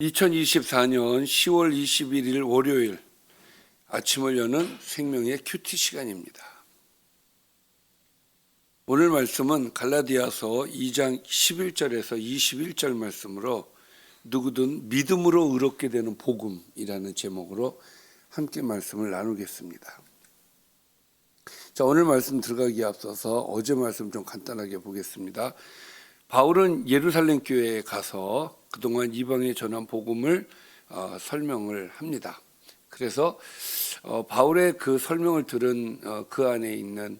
2024년 10월 21일 월요일 아침을 여는 생명의 큐티 시간입니다. 오늘 말씀은 갈라디아서 2장 11절에서 21절 말씀으로 누구든 믿음으로 의롭게 되는 복음이라는 제목으로 함께 말씀을 나누겠습니다. 자, 오늘 말씀 들어가기에 앞서서 어제 말씀 좀 간단하게 보겠습니다. 바울은 예루살렘 교회에 가서 그동안 이방에 전한 복음을 설명을 합니다. 그래서 바울의 그 설명을 들은 그 안에 있는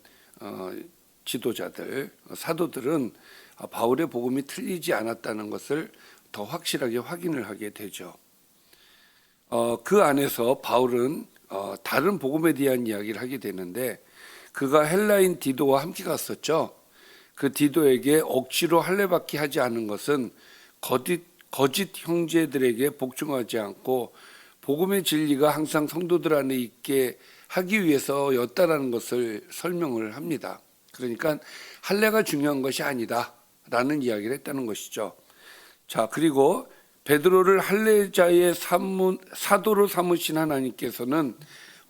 지도자들, 사도들은 바울의 복음이 틀리지 않았다는 것을 더 확실하게 확인을 하게 되죠. 그 안에서 바울은 다른 복음에 대한 이야기를 하게 되는데, 그가 헬라인 디도와 함께 갔었죠. 그 디도에게 억지로 할례받기 하지 않은 것은 거짓 형제들에게 복종하지 않고 복음의 진리가 항상 성도들 안에 있게 하기 위해서였다라는 것을 설명을 합니다. 그러니까 할례가 중요한 것이 아니다라는 이야기를 했다는 것이죠. 자, 그리고 베드로를 할례자의 사도로 삼으신 하나님께서는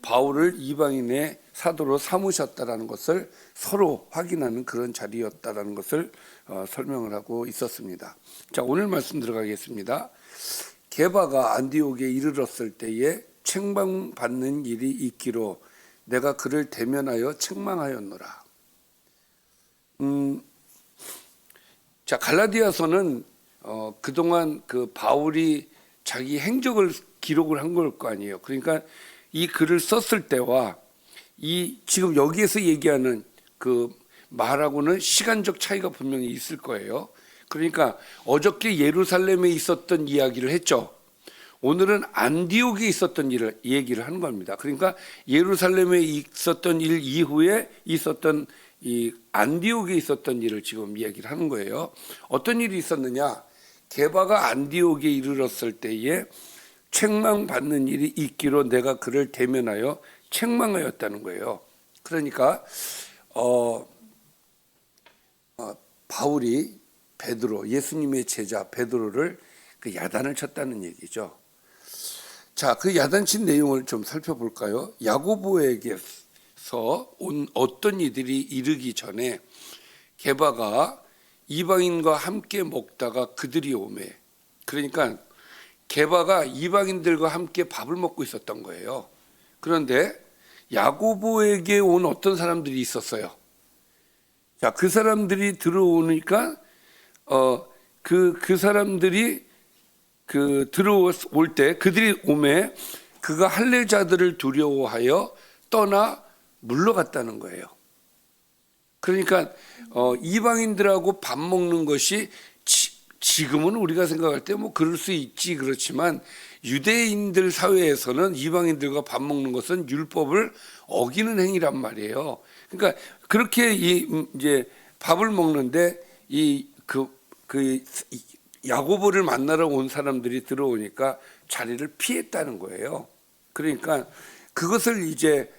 바울을 이방인의 사도로 삼으셨다라는 것을 서로 확인하는 그런 자리였다라는 것을 설명을 하고 있었습니다. 자, 오늘 말씀 들어가겠습니다. 게바가 안디옥에 이르렀을 때에 책망받는 일이 있기로 내가 그를 대면하여 책망하였노라. 자, 갈라디아서는 그동안 그 바울이 자기 행적을 기록을 한 걸 거 아니에요. 그러니까 이 글을 썼을 때와 이 지금 여기에서 얘기하는 그 말하고는 시간적 차이가 분명히 있을 거예요. 그러니까 어저께 예루살렘에 있었던 이야기를 했죠. 오늘은 안디옥에 있었던 일을 얘기를 하는 겁니다. 그러니까 예루살렘에 있었던 일 이후에 있었던 이 안디옥에 있었던 일을 지금 이야기를 하는 거예요. 어떤 일이 있었느냐? 게바가 안디옥에 이르렀을 때에 책망받는 일이 있기로 내가 그를 대면하여 책망하였다는 거예요. 그러니까 바울이 베드로, 예수님의 제자 베드로를 그 야단을 쳤다는 얘기죠. 자, 그 야단친 내용을 좀 살펴볼까요? 야고보에게서 온 어떤 이들이 이르기 전에 게바가 이방인과 함께 먹다가 그들이 오매, 그러니까 게바가 이방인들과 함께 밥을 먹고 있었던 거예요. 그런데 야고보에게 온 어떤 사람들이 있었어요. 자, 그 사람들이 들어오니까 그 사람들이 들어올 때 그들이 오매 그가 할례자들을 두려워하여 떠나 물러갔다는 거예요. 그러니까 이방인들하고 밥 먹는 것이 지금은 우리가 생각할 때 뭐 그럴 수 있지, 그렇지만 유대인들 사회에서는 이방인들과 밥 먹는 것은 율법을 어기는 행위란 말이에요. 그러니까 그렇게 이제 밥을 먹는데 야고보를 만나러 온 사람들이 들어오니까 자리를 피했다는 거예요. 그러니까 그것을 이제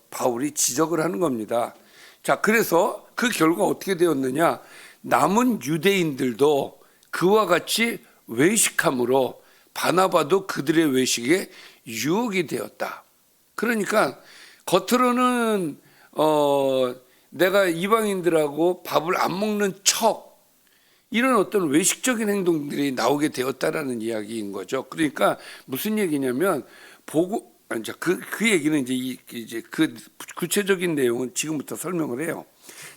바울이 지적을 하는 겁니다. 자, 그래서 그 결과 어떻게 되었느냐? 남은 유대인들도 그와 같이 외식함으로 바나바도 그들의 외식에 유혹이 되었다. 그러니까 겉으로는 내가 이방인들하고 밥을 안 먹는 척, 이런 어떤 외식적인 행동들이 나오게 되었다라는 이야기인 거죠. 그러니까 무슨 얘기냐면 그 얘기는 이제 그 구체적인 내용은 지금부터 설명을 해요.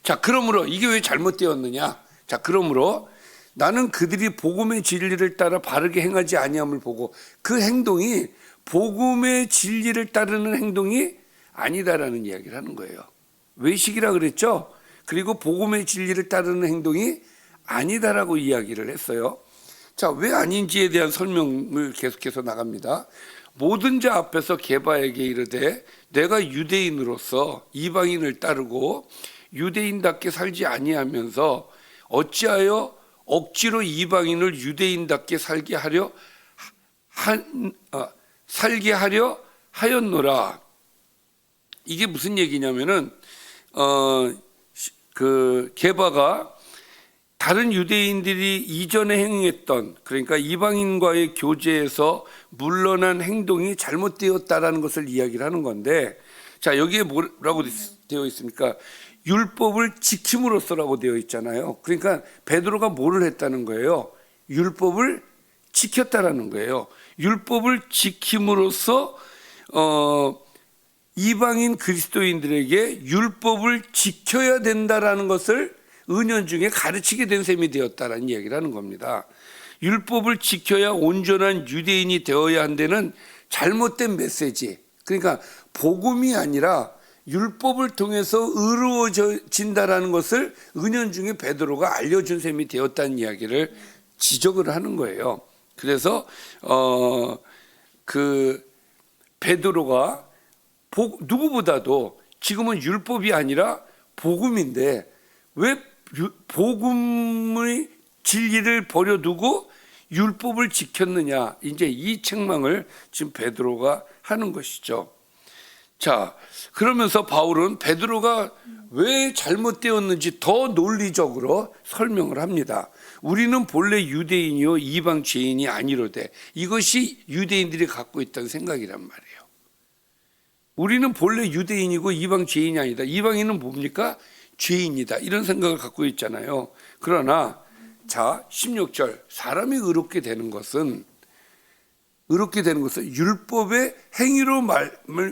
자, 그러므로 이게 왜 잘못되었느냐? 자, 그러므로 나는 그들이 복음의 진리를 따라 바르게 행하지 아니함을 보고 그 행동이 복음의 진리를 따르는 행동이 아니다라는 이야기를 하는 거예요. 외식이라 그랬죠. 그리고 복음의 진리를 따르는 행동이 아니다라고 이야기를 했어요. 자, 왜 아닌지에 대한 설명을 계속해서 나갑니다. 모든 자 앞에서 게바에게 이르되 내가 유대인으로서 이방인을 따르고 유대인답게 살지 아니하면서 어찌하여 억지로 이방인을 유대인답게 살게 하려 하였노라. 이게 무슨 얘기냐면은 그 게바가 다른 유대인들이 이전에 행했던, 그러니까 이방인과의 교제에서 물러난 행동이 잘못되었다라는 것을 이야기를 하는 건데, 자, 여기에 뭐라고 되어 있습니까? 율법을 지킴으로써라고 되어 있잖아요. 그러니까 베드로가 뭐를 했다는 거예요? 율법을 지켰다라는 거예요. 율법을 지킴으로써 이방인 그리스도인들에게 율법을 지켜야 된다라는 것을 은연중에 가르치게 된 셈이 되었다라는 이야기를 하는 겁니다. 율법을 지켜야 온전한 유대인이 되어야 한다는 잘못된 메시지, 그러니까 복음이 아니라 율법을 통해서 의로워진다라는 것을 은연중에 베드로가 알려준 셈이 되었다는 이야기를 지적을 하는 거예요. 그래서 그 베드로가 누구보다도 지금은 율법이 아니라 복음인데 왜 복음의 진리를 버려두고 율법을 지켰느냐, 이제 이 책망을 지금 베드로가 하는 것이죠. 자, 그러면서 바울은 베드로가 왜 잘못되었는지 더 논리적으로 설명을 합니다. 우리는 본래 유대인이요 이방 죄인이 아니로되, 이것이 유대인들이 갖고 있다는 생각이란 말이에요. 우리는 본래 유대인이고 이방 죄인이 아니다. 이방인은 뭡니까? 죄인이다. 이런 생각을 갖고 있잖아요. 그러나 자, 16절, 사람이 의롭게 되는 것은 율법의 행위로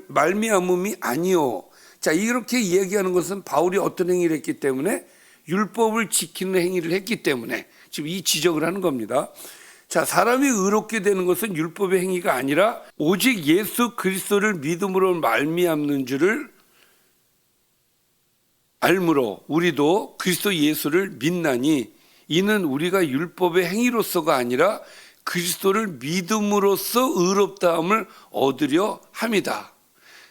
말미암음이 아니요. 자, 이렇게 이야기하는 것은 바울이 어떤 행위를 했기 때문에? 율법을 지키는 행위를 했기 때문에 지금 이 지적을 하는 겁니다. 자, 사람이 의롭게 되는 것은 율법의 행위가 아니라 오직 예수 그리스도를 믿음으로 말미암는 줄을 알므로 우리도 그리스도 예수를 믿나니, 이는 우리가 율법의 행위로서가 아니라 그리스도를 믿음으로써 의롭다함을 얻으려 함이다.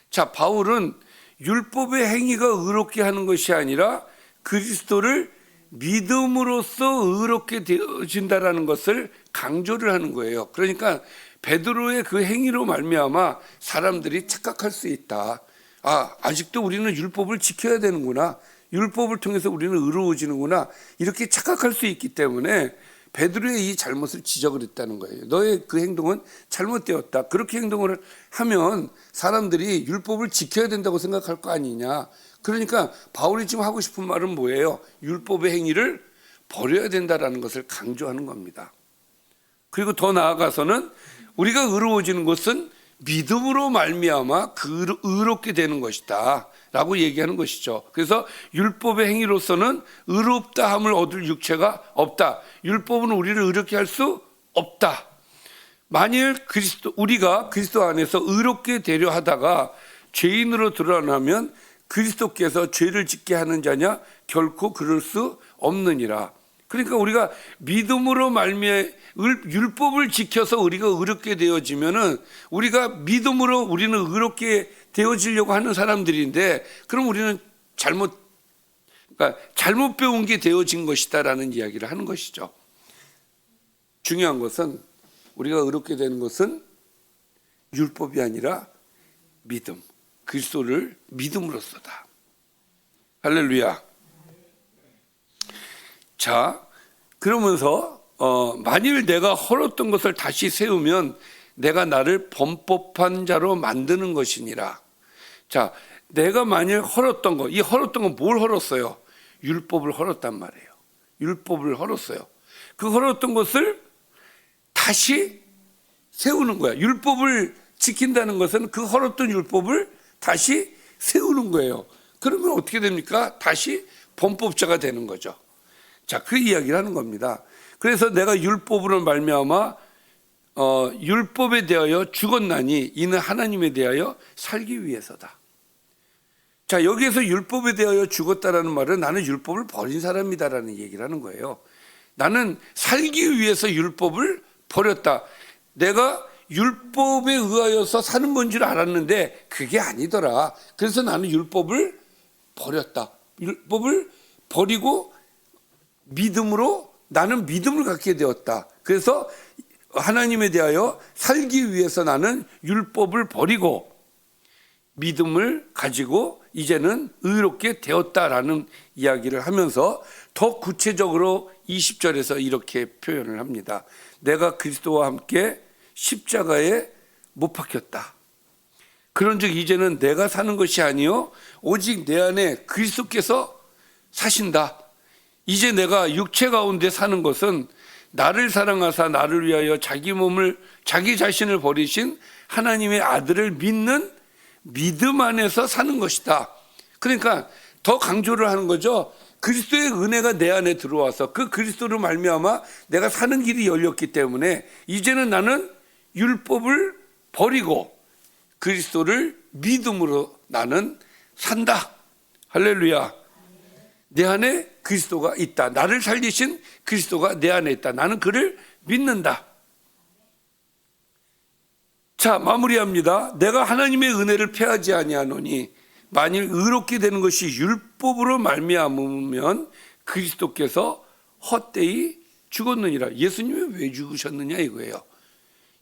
자, 바울은 율법의 행위가 의롭게 하는 것이 아니라 그리스도를 믿음으로써 의롭게 되어진다라는 것을 강조를 하는 거예요. 그러니까 베드로의 그 행위로 말미암아 사람들이 착각할 수 있다. 아, 아직도 우리는 율법을 지켜야 되는구나. 율법을 통해서 우리는 의로워지는구나. 이렇게 착각할 수 있기 때문에 베드로의 이 잘못을 지적을 했다는 거예요. 너의 그 행동은 잘못되었다. 그렇게 행동을 하면 사람들이 율법을 지켜야 된다고 생각할 거 아니냐. 그러니까 바울이 지금 하고 싶은 말은 뭐예요? 율법의 행위를 버려야 된다라는 것을 강조하는 겁니다. 그리고 더 나아가서는 우리가 의로워지는 것은 믿음으로 말미암아 의롭게 되는 것이다 라고 얘기하는 것이죠. 그래서 율법의 행위로서는 의롭다함을 얻을 육체가 없다. 율법은 우리를 의롭게 할 수 없다. 만일 우리가 그리스도 안에서 의롭게 되려 하다가 죄인으로 드러나면 그리스도께서 죄를 짓게 하는 자냐? 결코 그럴 수 없느니라. 그러니까 우리가 믿음으로 율법을 지켜서 우리가 의롭게 되어지면은, 우리가 믿음으로 우리는 의롭게 되어지려고 하는 사람들인데, 그럼 우리는 잘못 배운 게 되어진 것이다라는 이야기를 하는 것이죠. 중요한 것은 우리가 의롭게 되는 것은 율법이 아니라 믿음, 그리스도를 믿음으로써다. 할렐루야. 자, 그러면서 만일 내가 헐었던 것을 다시 세우면 내가 나를 범법한 자로 만드는 것이니라. 자, 내가 만일 헐었던 거, 이 헐었던 건 뭘 헐었어요? 율법을 헐었단 말이에요. 율법을 헐었어요. 그 헐었던 것을 다시 세우는 거야. 율법을 지킨다는 것은 그 헐었던 율법을 다시 세우는 거예요. 그러면 어떻게 됩니까? 다시 범법자가 되는 거죠. 자, 그 이야기를 하는 겁니다. 그래서 내가 율법으로 말미암아 율법에 대하여 죽었나니 이는 하나님에 대하여 살기 위해서다. 자, 여기에서 율법에 대하여 죽었다라는 말은 나는 율법을 버린 사람이다라는 얘기를 하는 거예요. 나는 살기 위해서 율법을 버렸다. 내가 율법에 의하여서 사는 건 줄 알았는데 그게 아니더라. 그래서 나는 율법을 버렸다. 율법을 버리고 믿음으로 나는 믿음을 갖게 되었다. 그래서 하나님에 대하여 살기 위해서 나는 율법을 버리고 믿음을 가지고 이제는 의롭게 되었다라는 이야기를 하면서 더 구체적으로 20절에서 이렇게 표현을 합니다. 내가 그리스도와 함께 십자가에 못 박혔다. 그런즉 이제는 내가 사는 것이 아니요 오직 내 안에 그리스도께서 사신다. 이제 내가 육체 가운데 사는 것은 나를 사랑하사 나를 위하여 자기 자신을 버리신 하나님의 아들을 믿는 믿음 안에서 사는 것이다. 그러니까 더 강조를 하는 거죠. 그리스도의 은혜가 내 안에 들어와서 그 그리스도로 말미암아 내가 사는 길이 열렸기 때문에 이제는 나는 율법을 버리고 그리스도를 믿음으로 나는 산다. 할렐루야. 내 안에 그리스도가 있다. 나를 살리신 그리스도가 내 안에 있다. 나는 그를 믿는다. 자, 마무리합니다. 내가 하나님의 은혜를 패하지 아니하노니 만일 의롭게 되는 것이 율법으로 말미암으면 그리스도께서 헛되이 죽었느니라. 예수님이 왜 죽으셨느냐 이거예요.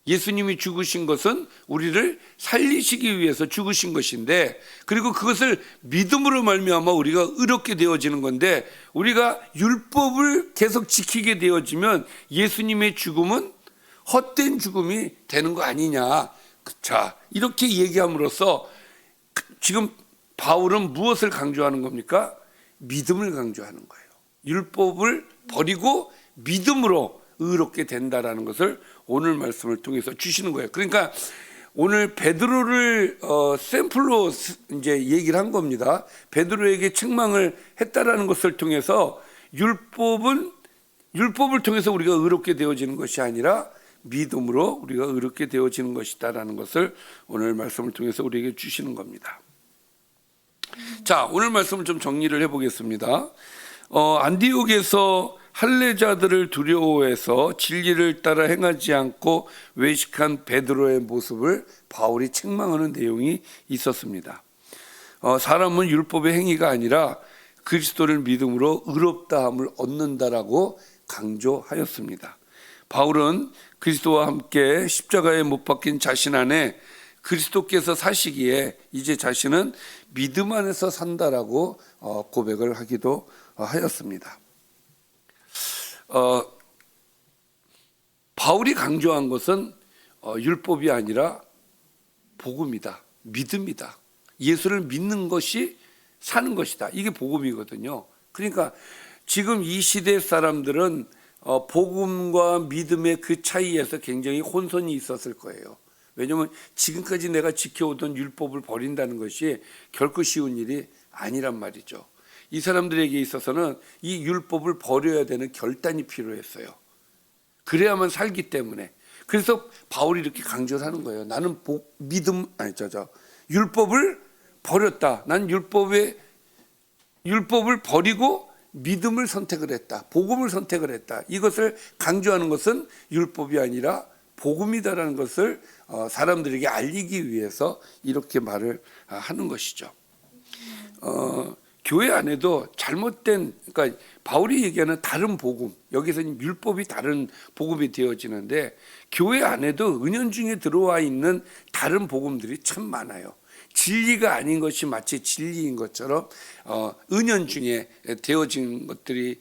예수님이 죽으신 것은 우리를 살리시기 위해서 죽으신 것인데, 그리고 그것을 믿음으로 말미암아 우리가 의롭게 되어지는 건데, 우리가 율법을 계속 지키게 되어지면 예수님의 죽음은 헛된 죽음이 되는 거 아니냐. 자, 이렇게 얘기함으로써 지금 바울은 무엇을 강조하는 겁니까? 믿음을 강조하는 거예요. 율법을 버리고 믿음으로 의롭게 된다라는 것을 오늘 말씀을 통해서 주시는 거예요. 그러니까 오늘 베드로를 샘플로 이제 얘기를 한 겁니다. 베드로에게 책망을 했다라는 것을 통해서 율법을 통해서 우리가 의롭게 되어지는 것이 아니라 믿음으로 우리가 의롭게 되어지는 것이다라는 것을 오늘 말씀을 통해서 우리에게 주시는 겁니다. 자, 오늘 말씀을 좀 정리를 해보겠습니다. 안디옥에서 할례자들을 두려워해서 진리를 따라 행하지 않고 외식한 베드로의 모습을 바울이 책망하는 내용이 있었습니다. 사람은 율법의 행위가 아니라 그리스도를 믿음으로 의롭다함을 얻는다라고 강조하였습니다. 바울은 그리스도와 함께 십자가에 못 박힌 자신 안에 그리스도께서 사시기에 이제 자신은 믿음 안에서 산다라고 고백을 하기도 하였습니다. 바울이 강조한 것은 율법이 아니라 복음이다, 믿음이다. 예수를 믿는 것이 사는 것이다. 이게 복음이거든요. 그러니까 지금 이 시대 사람들은 복음과 믿음의 그 차이에서 굉장히 혼선이 있었을 거예요. 왜냐하면 지금까지 내가 지켜오던 율법을 버린다는 것이 결코 쉬운 일이 아니란 말이죠. 이 사람들에게 있어서는 이 율법을 버려야 되는 결단이 필요했어요. 그래야만 살기 때문에. 그래서 바울이 이렇게 강조를 하는 거예요. 나는 율법을 버렸다. 난 율법을 버리고 믿음을 선택을 했다. 복음을 선택을 했다. 이것을 강조하는 것은 율법이 아니라 복음이다라는 것을 사람들에게 알리기 위해서 이렇게 말을 하는 것이죠. 교회 안에도 잘못된, 그러니까 바울이 얘기하는 다른 복음, 여기서는 율법이 다른 복음이 되어지는데 교회 안에도 은연중에 들어와 있는 다른 복음들이 참 많아요. 진리가 아닌 것이 마치 진리인 것처럼 은연중에 되어진 것들이,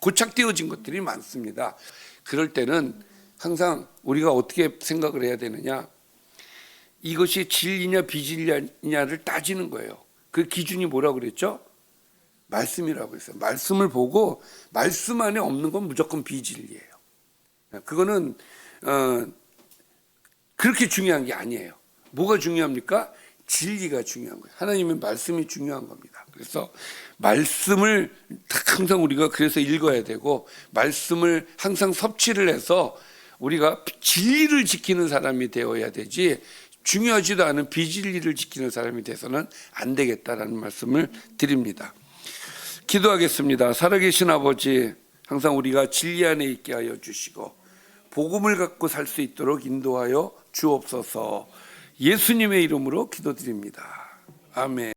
고착되어진 것들이 많습니다. 그럴 때는 항상 우리가 어떻게 생각을 해야 되느냐, 이것이 진리냐 비진리냐를 따지는 거예요. 그 기준이 뭐라고 그랬죠? 말씀이라고 했어요. 말씀을 보고 말씀 안에 없는 건 무조건 비진리예요. 그거는 그렇게 중요한 게 아니에요. 뭐가 중요합니까? 진리가 중요한 거예요. 하나님의 말씀이 중요한 겁니다. 그래서 말씀을 항상 우리가 그래서 읽어야 되고, 말씀을 항상 섭취를 해서 우리가 진리를 지키는 사람이 되어야 되지, 중요하지도 않은 비진리를 지키는 사람이 돼서는 안 되겠다라는 말씀을 드립니다. 기도하겠습니다. 살아계신 아버지, 항상 우리가 진리 안에 있게 하여 주시고 복음을 갖고 살 수 있도록 인도하여 주옵소서. 예수님의 이름으로 기도드립니다. 아멘.